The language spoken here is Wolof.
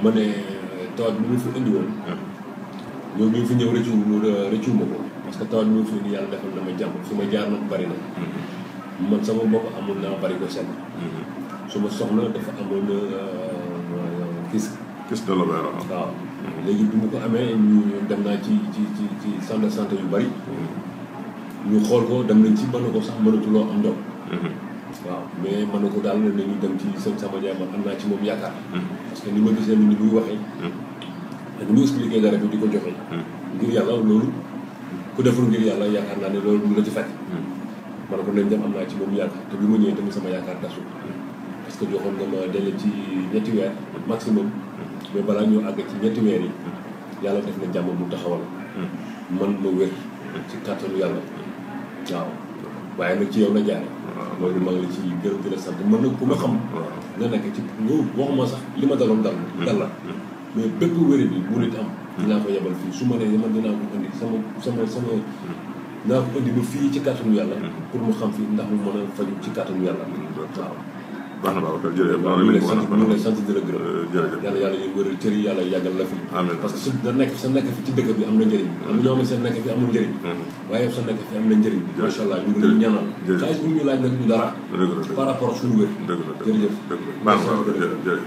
ma ne tawat bi mu fi indi woon. ñoom ñu fi ñëw rëccu ma ko parce que tawat bi mu fi indi yàlla defal na ma jàmm fi ma jaar nag bari na. man sama bopp amoon naa bari ko seen. su ma soxla dafa amoon kis de l'ovaire. waaw léegi bi mu ko amee ñu dem naa ci centre de santé yu bari. ñu xool ko dem nañ ci mën na ko sax mënatuloo am doom. waaw mais mën na ko daal nañu dem ci sama jaay man am naa ci moom yaakaar. parce que ni ma gisee ni muy waxee. ak ni mu expliqué garab bi di ko joxe. ngir yàlla loolu ku deful ngir yàlla yaakaar naa ne loolu du la ci faj. man ko nañ dem am naa ci moom yaakaar te bi ma ñëwee tamit sama yaakaar tasu parce que joxoon nga ma délai ci 2 weer maximum. mais balaa ñoo àgg ci 2 weer yi yàlla def na jàmm mu taxawal. man ma wér. ci kàttanu yàlla. waaw waaye nag ci yow la jaare loolu maa ngi la ci gërëm di la sant mën nag ku ma xam. nga nekk ci ñëw waxuma sax li ma daloon dal la mais bépp wéri bi bu nit am. dinaa ko yebal fii su ma nee man dinaa ko indi sama dinaa ko indi ba fii ci kàttanu yàlla. pour mu xam fii ndax mu mën a faju ci kàttanu yàlla. waaw. baax na Babacar jërëjëf. waaw ñu ngi lay sant di la gërëm. jërëjëf yàlla ñu wëral cër yi yàlla yàggal la fi. amiin parce que su da nekk sa nekk fi ci dëkk bi am na njëriñ. am na ñoo xam ne seen nekk fi amul njëriñ. waaye sa nekk fi am na njëriñ. macha allah ñu ngi leen ñaanal. xaalis bu ñu laaj nag ñu dara. par rapport ak suñu wér. dëgg la jërëjëf. baax na Babacar jërëjëf.